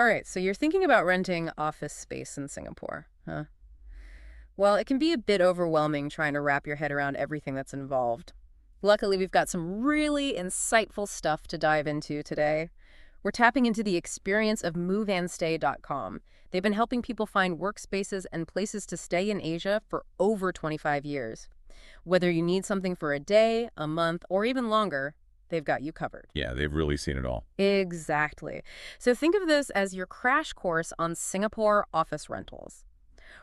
All right, so you're thinking about renting office space in Singapore, huh? Well, it can be a bit overwhelming trying to wrap your head around everything that's involved. Luckily, we've got some really insightful stuff to dive into today. We're tapping into the experience of moveandstay.com. They've been helping people find workspaces and places to stay in Asia for over 25 years. Whether you need something for a day, a month, or even longer, they've got you covered. Yeah, they've really seen it all. Exactly. So think of this as your crash course on Singapore office rentals.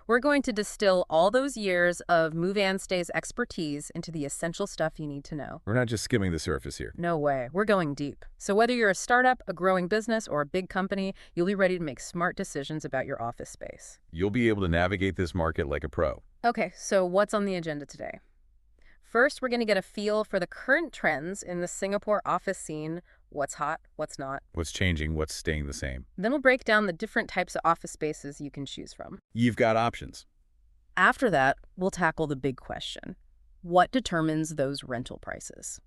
We're going to distill all those years of Move and Stay's expertise into the essential stuff you need to know. We're not just skimming the surface here. No way. We're going deep. So whether you're a startup, a growing business, or a big company, you'll be ready to make smart decisions about your office space. You'll be able to navigate this market like a pro. Okay, so what's on the agenda today? First, we're going to get a feel for the current trends in the Singapore office scene, what's hot, what's not. What's changing, what's staying the same. Then we'll break down the different types of office spaces you can choose from. You've got options. After that, we'll tackle the big question. What determines those rental prices?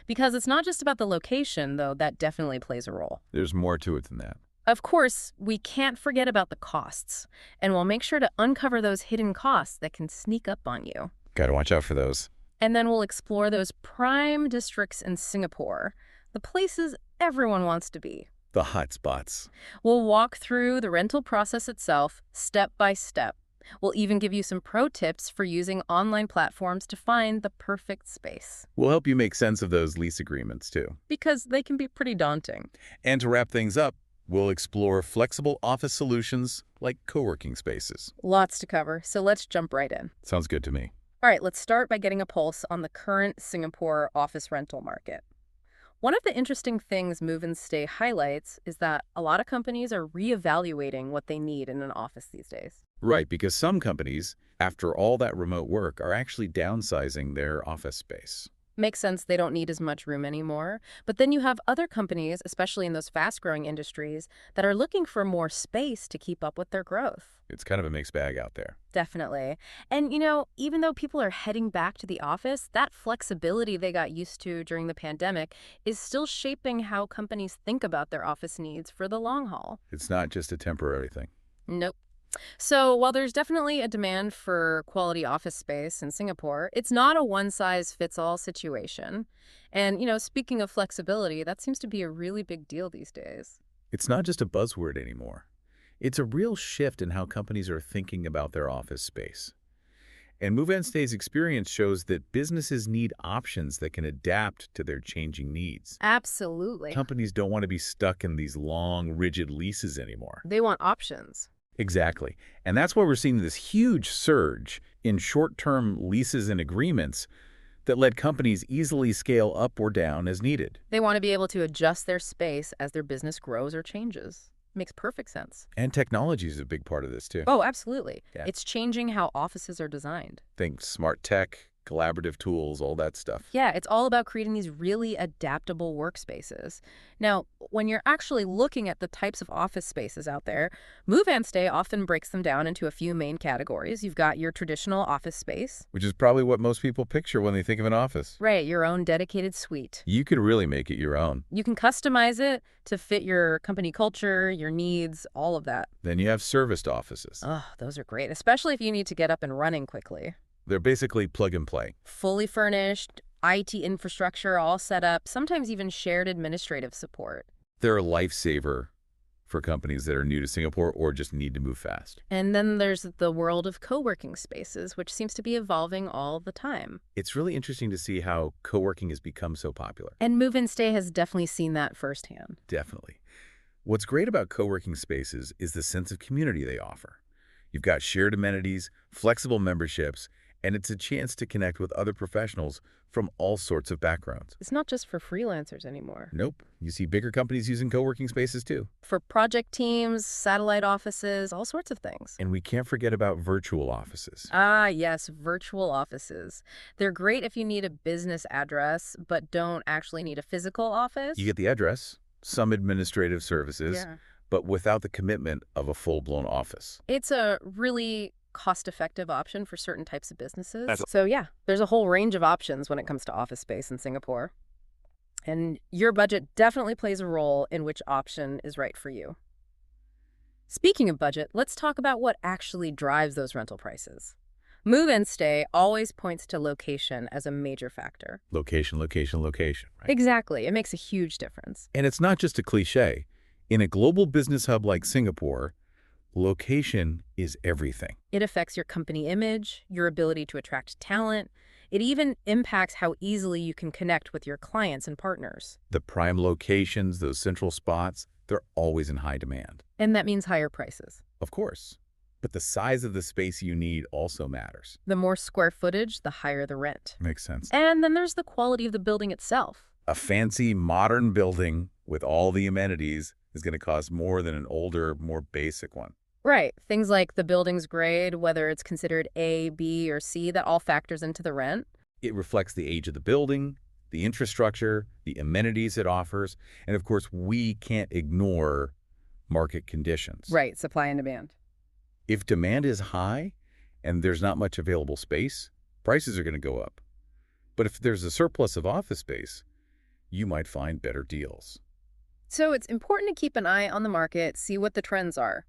Because it's not just about the location, though that definitely plays a role. There's more to it than that. Of course, we can't forget about the costs, and we'll make sure to uncover those hidden costs that can sneak up on you. Gotta watch out for those. And then we'll explore those prime districts in Singapore, the places everyone wants to be. The hot spots. We'll walk through the rental process itself, step by step. We'll even give you some pro tips for using online platforms to find the perfect space. We'll help you make sense of those lease agreements, too. Because they can be pretty daunting. And to wrap things up, we'll explore flexible office solutions like co-working spaces. Lots to cover, so let's jump right in. Sounds good to me. All right, let's start by getting a pulse on the current Singapore office rental market. One of the interesting things Move and Stay highlights is that a lot of companies are reevaluating what they need in an office these days. Right, because some companies, after all that remote work, are actually downsizing their office space. Makes sense they don't need as much room anymore. But then you have other companies, especially in those fast-growing industries, that are looking for more space to keep up with their growth. It's kind of a mixed bag out there. Definitely. And, even though people are heading back to the office, that flexibility they got used to during the pandemic is still shaping how companies think about their office needs for the long haul. It's not just a temporary thing. Nope. So while there's definitely a demand for quality office space in Singapore, it's not a one-size-fits-all situation. And, speaking of flexibility, that seems to be a really big deal these days. It's not just a buzzword anymore. It's a real shift in how companies are thinking about their office space. And Move and Stay's experience shows that businesses need options that can adapt to their changing needs. Absolutely. Companies don't want to be stuck in these long, rigid leases anymore. They want options. Exactly. And that's why we're seeing this huge surge in short-term leases and agreements that let companies easily scale up or down as needed. They want to be able to adjust their space as their business grows or changes. Makes perfect sense. And technology is a big part of this, too. Oh, absolutely. Yeah. It's changing how offices are designed. Think smart tech, collaborative tools, all that stuff. Yeah, it's all about creating these really adaptable workspaces. Now, when you're actually looking at the types of office spaces out there, Move and Stay often breaks them down into a few main categories. You've got your traditional office space. Which is probably what most people picture when they think of an office. Right, your own dedicated suite. You could really make it your own. You can customize it to fit your company culture, your needs, all of that. Then you have serviced offices. Oh, those are great, especially if you need to get up and running quickly. They're basically plug and play. Fully furnished, IT infrastructure all set up, sometimes even shared administrative support. They're a lifesaver for companies that are new to Singapore or just need to move fast. And then there's the world of co-working spaces, which seems to be evolving all the time. It's really interesting to see how co-working has become so popular. And Move and Stay has definitely seen that firsthand. Definitely. What's great about co-working spaces is the sense of community they offer. You've got shared amenities, flexible memberships, and it's a chance to connect with other professionals from all sorts of backgrounds. It's not just for freelancers anymore. Nope. You see bigger companies using co-working spaces too. For project teams, satellite offices, all sorts of things. And we can't forget about virtual offices. Ah, yes, virtual offices. They're great if you need a business address, but don't actually need a physical office. You get the address, some administrative services, Yeah. but without the commitment of a full-blown office. It's a really cost-effective option for certain types of businesses. So yeah, there's a whole range of options when it comes to office space in Singapore. And your budget definitely plays a role in which option is right for you. Speaking of budget, let's talk about what actually drives those rental prices. Move and stay always points to location as a major factor. Location, location, location, right? Exactly. It makes a huge difference. And it's not just a cliche. In a global business hub like Singapore, location is everything. It affects your company image, your ability to attract talent. It even impacts how easily you can connect with your clients and partners. The prime locations, those central spots, they're always in high demand. And that means higher prices. Of course. But the size of the space you need also matters. The more square footage, the higher the rent. Makes sense. And then there's the quality of the building itself. A fancy, modern building with all the amenities is going to cost more than an older, more basic one. Right. Things like the building's grade, whether it's considered A, B, or C, that all factors into the rent. It reflects the age of the building, the infrastructure, the amenities it offers, and of course, we can't ignore market conditions. Right. Supply and demand. If demand is high and there's not much available space, prices are going to go up. But if there's a surplus of office space, you might find better deals. So it's important to keep an eye on the market, see what the trends are.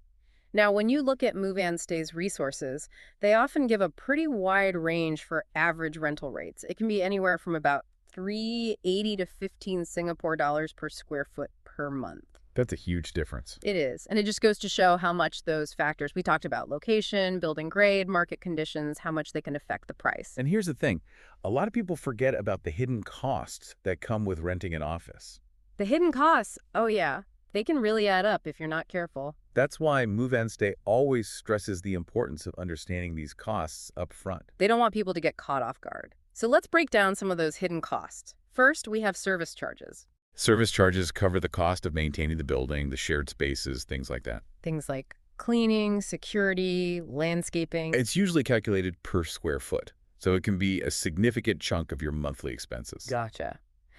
Now, when you look at Move and Stay's resources, they often give a pretty wide range for average rental rates. It can be anywhere from about $3.80 to 15 Singapore dollars per square foot per month. That's a huge difference. It is. And it just goes to show how much those factors we talked about, location, building grade, market conditions, how much they can affect the price. And here's the thing. A lot of people forget about the hidden costs that come with renting an office. The hidden costs, oh yeah, they can really add up if you're not careful. That's why Move and Stay always stresses the importance of understanding these costs up front. They don't want people to get caught off guard. So let's break down some of those hidden costs. First, we have service charges. Service charges cover the cost of maintaining the building, the shared spaces, things like that. Things like cleaning, security, landscaping. It's usually calculated per square foot, so it can be a significant chunk of your monthly expenses. Gotcha.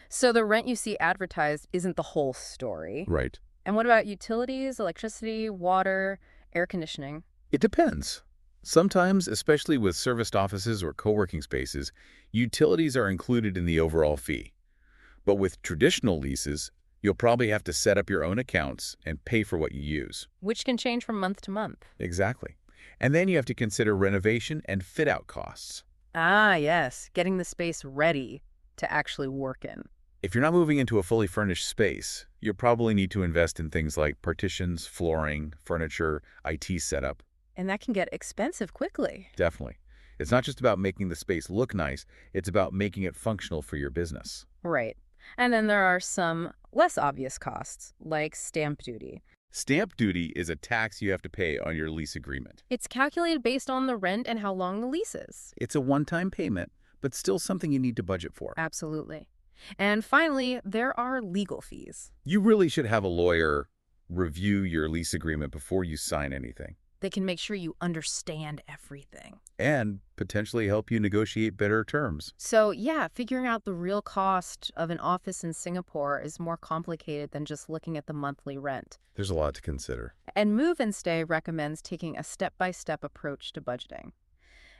So the rent you see advertised isn't the whole story. Right. And what about utilities, electricity, water, air conditioning? It depends. Sometimes, especially with serviced offices or co-working spaces, utilities are included in the overall fee. But with traditional leases, you'll probably have to set up your own accounts and pay for what you use. Which can change from month to month. Exactly. And then you have to consider renovation and fit-out costs. Ah, yes. Getting the space ready to actually work in. If you're not moving into a fully furnished space, you'll probably need to invest in things like partitions, flooring, furniture, IT setup. And that can get expensive quickly. Definitely. It's not just about making the space look nice, it's about making it functional for your business. Right. And then there are some less obvious costs, like stamp duty. Stamp duty is a tax you have to pay on your lease agreement. It's calculated based on the rent and how long the lease is. It's a one-time payment, but still something you need to budget for. Absolutely. And finally, there are legal fees. You really should have a lawyer review your lease agreement before you sign anything, They can make sure you understand everything. and potentially help you negotiate better terms. So yeah, figuring out the real cost of an office in Singapore is more complicated than just looking at the monthly rent. There's a lot to consider. And Move and Stay recommends taking a step-by-step approach to budgeting.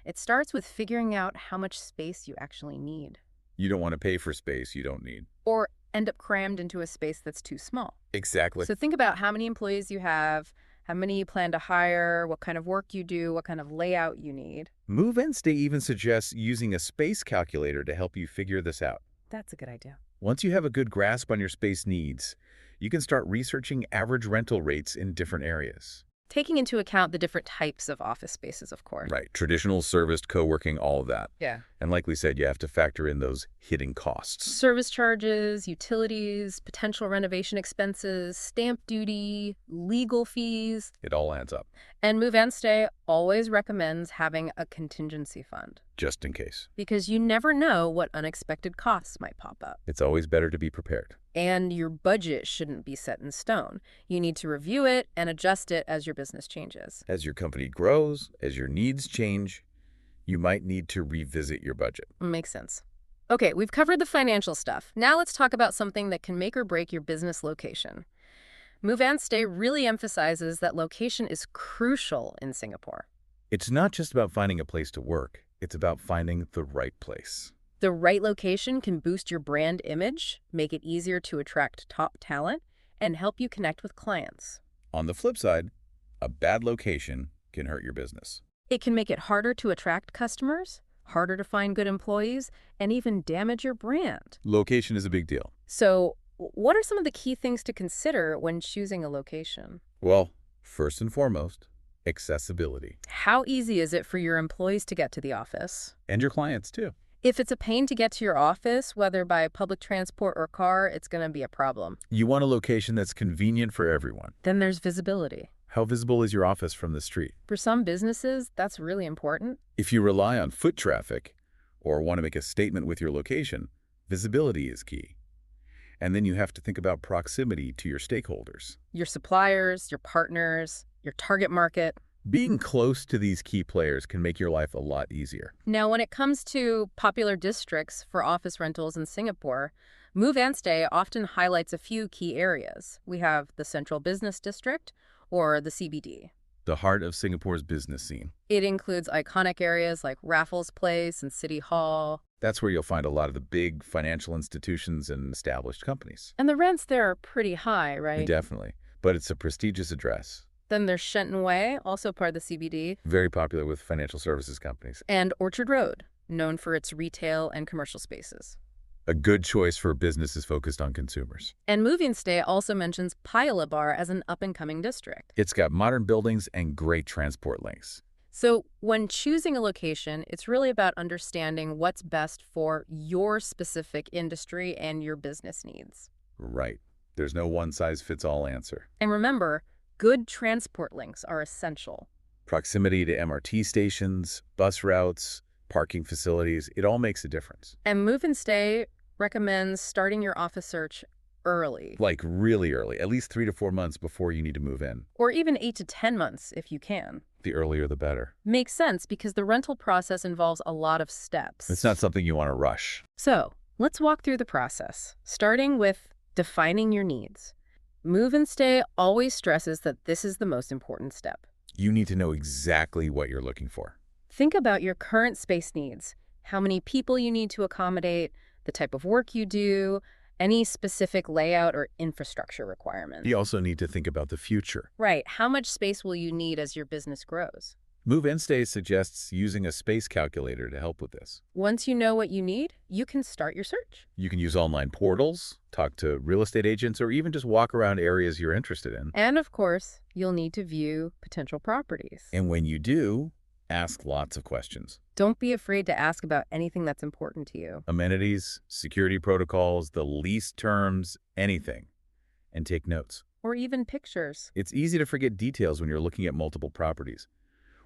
It starts with figuring out how much space you actually need, You don't want to pay for space you don't need. or end up crammed into a space that's too small. Exactly. So think about how many employees you have, how many you plan to hire, what kind of work you do, what kind of layout you need. Move and Stay even suggests using a space calculator to help you figure this out. That's a good idea. Once you have a good grasp on your space needs, you can start researching average rental rates in different areas. Taking into account the different types of office spaces, of course. Right. Traditional, serviced, co-working, all of that. Yeah. And like we said, you have to factor in those hidden costs. Service charges, utilities, potential renovation expenses, stamp duty, legal fees. It all adds up, And Move and Stay always recommends having a contingency fund, just in case. because you never know what unexpected costs might pop up. It's always better to be prepared. And your budget shouldn't be set in stone. You need to review it and adjust it as your business changes. As your company grows, as your needs change, you might need to revisit your budget. Makes sense. Okay, we've covered the financial stuff. Now let's talk about something that can make or break your business location. Move and Stay really emphasizes that location is crucial in Singapore. It's not just about finding a place to work. It's about finding the right place. The right location can boost your brand image, make it easier to attract top talent, and help you connect with clients. On the flip side, A bad location can hurt your business. It can make it harder to attract customers, harder to find good employees, and even damage your brand. Location is a big deal. So, what are some of the key things to consider when choosing a location? Well, first and foremost, accessibility. How easy is it for your employees to get to the office? And your clients, too. If it's a pain to get to your office, whether by public transport or car, it's going to be a problem. You want a location that's convenient for everyone. Then there's visibility. How visible is your office from the street? For some businesses, that's really important. If you rely on foot traffic or want to make a statement with your location, visibility is key. And then you have to think about proximity to your stakeholders. Your suppliers, your partners, your target market. Being close to these key players can make your life a lot easier. Now, when it comes to popular districts for office rentals in Singapore, Move and Stay often highlights a few key areas. We have the Central Business District, or the CBD. The heart of Singapore's business scene. It includes iconic areas like Raffles Place and City Hall. That's where you'll find a lot of the big financial institutions and established companies. And the rents there are pretty high, right? Definitely. But it's a prestigious address. Then there's Shenton Way, also part of the CBD. Very popular with financial services companies. And Orchard Road, known for its retail and commercial spaces. A good choice for businesses focused on consumers. And Move and Stay also mentions Paya Lebar as an up-and-coming district. It's got modern buildings and great transport links. So when choosing a location, it's really about understanding what's best for your specific industry and your business needs. Right. There's no one-size-fits-all answer. And remember, good transport links are essential. Proximity to MRT stations, bus routes, parking facilities, it all makes a difference. And Move and Stay recommends starting your office search early. Like really early, at least 3 to 4 months before you need to move in. Or even 8 to 10 months if you can. The earlier the better. Makes sense because the rental process involves a lot of steps. It's not something you want to rush. So let's walk through the process, starting with defining your needs. Move and Stay always stresses that this is the most important step. You need to know exactly what you're looking for. Think about your current space needs, how many people you need to accommodate, the type of work you do, any specific layout or infrastructure requirements. You also need to think about the future. Right. How much space will you need as your business grows? Move and Stay suggests using a space calculator to help with this. Once you know what you need, you can start your search. You can use online portals, talk to real estate agents, or even just walk around areas you're interested in. And of course, you'll need to view potential properties. And when you do, ask lots of questions. Don't be afraid to ask about anything that's important to you. Amenities, security protocols, the lease terms, anything. And take notes. Or even pictures. It's easy to forget details when you're looking at multiple properties.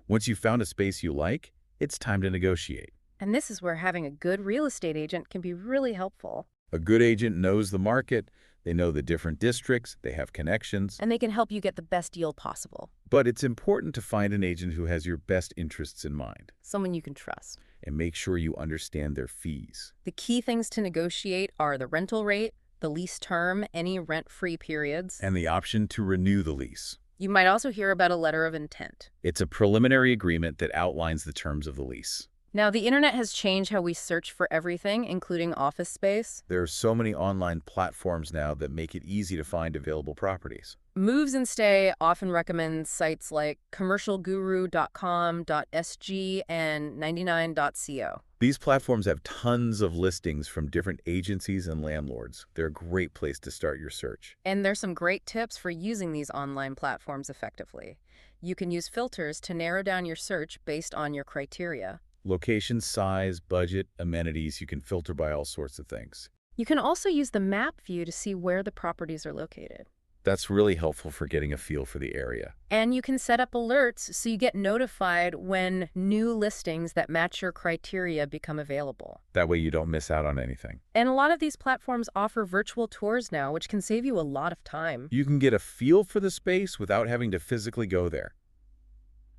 Once you've found a space you like, it's time to negotiate. And this is where having a good real estate agent can be really helpful. A good agent knows the market, they know the different districts, they have connections. And they can help you get the best deal possible. But it's important to find an agent who has your best interests in mind. Someone you can trust. And make sure you understand their fees. The key things to negotiate are the rental rate, the lease term, any rent-free periods, And the option to renew the lease. You might also hear about a letter of intent. It's a preliminary agreement that outlines the terms of the lease. Now, the internet has changed how we search for everything, including office space. There are so many online platforms now that make it easy to find available properties. Moves and Stay often recommends sites like commercialguru.com.sg and 99.co. These platforms have tons of listings from different agencies and landlords. They're a great place to start your search. And there's some great tips for using these online platforms effectively. You can use filters to narrow down your search based on your criteria. Location, size, budget, amenities, you can filter by all sorts of things. You can also use the map view to see where the properties are located. That's really helpful for getting a feel for the area. And you can set up alerts so you get notified when new listings that match your criteria become available. That way you don't miss out on anything. And a lot of these platforms offer virtual tours now, which can save you a lot of time. You can get a feel for the space without having to physically go there.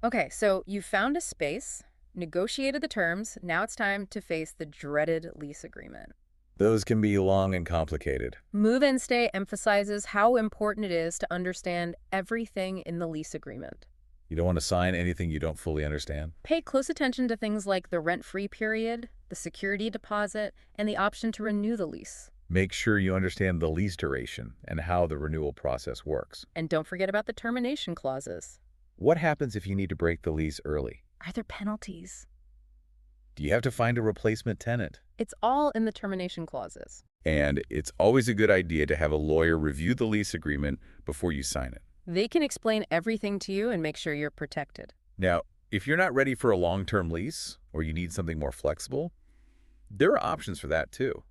Okay, so you found a space, negotiated the terms, now it's time to face the dreaded lease agreement. Those can be long and complicated. Move and Stay emphasizes how important it is to understand everything in the lease agreement. You don't want to sign anything you don't fully understand. Pay close attention to things like the rent-free period, the security deposit, and the option to renew the lease. Make sure you understand the lease duration and how the renewal process works. And don't forget about the termination clauses. What happens if you need to break the lease early? Are there penalties? Do you have to find a replacement tenant? It's all in the termination clauses. And it's always a good idea to have a lawyer review the lease agreement before you sign it. They can explain everything to you and make sure you're protected. Now, if you're not ready for a long-term lease or you need something more flexible, there are options for that too.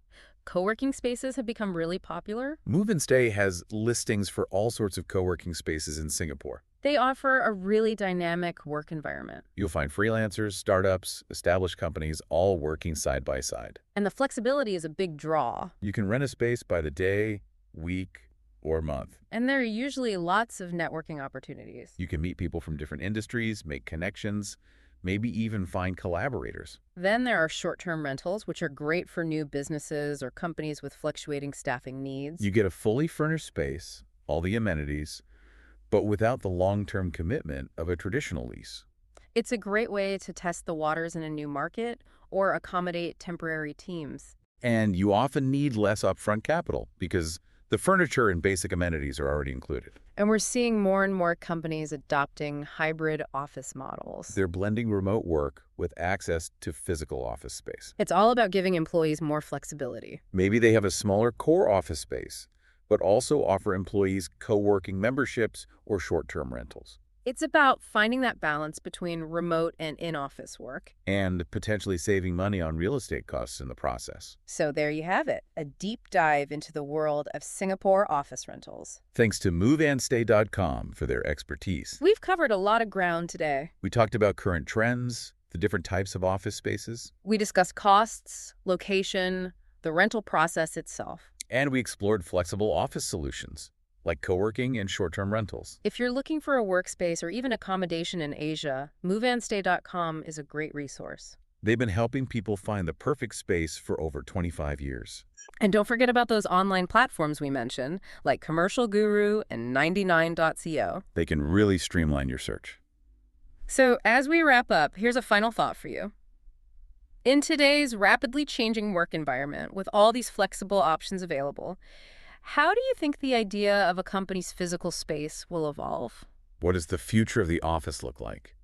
Co-working spaces have become really popular. Move and Stay has listings for all sorts of co-working spaces in Singapore. They offer a really dynamic work environment. You'll find freelancers, startups, established companies all working side by side. And the flexibility is a big draw. You can rent a space by the day, week, or month. And there are usually lots of networking opportunities. You can meet people from different industries, make connections, maybe even find collaborators. Then there are short-term rentals, which are great for new businesses or companies with fluctuating staffing needs. You get a fully furnished space, all the amenities, but without the long-term commitment of a traditional lease. It's a great way to test the waters in a new market or accommodate temporary teams. And you often need less upfront capital because the furniture and basic amenities are already included. And we're seeing more and more companies adopting hybrid office models. They're blending remote work with access to physical office space. It's all about giving employees more flexibility. Maybe they have a smaller core office space, but also offer employees co-working memberships or short-term rentals. It's about finding that balance between remote and in-office work. And potentially saving money on real estate costs in the process. So there you have it, a deep dive into the world of Singapore office rentals. Thanks to MoveAndStay.com for their expertise. We've covered a lot of ground today. We talked about current trends, the different types of office spaces, We discussed costs, location, the rental process itself. and we explored flexible office solutions like co-working and short-term rentals. If you're looking for a workspace or even accommodation in Asia, MoveAndStay.com is a great resource. They've been helping people find the perfect space for over 25 years. And don't forget about those online platforms we mentioned, like Commercial Guru and 99.co. They can really streamline your search. So as we wrap up, here's a final thought for you. In today's rapidly changing work environment, with all these flexible options available, how do you think the idea of a company's physical space will evolve? What does the future of the office look like?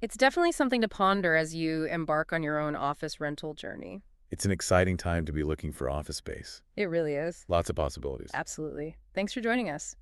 It's definitely something to ponder as you embark on your own office rental journey. It's an exciting time to be looking for office space. It really is. Lots of possibilities. Absolutely. Thanks for joining us.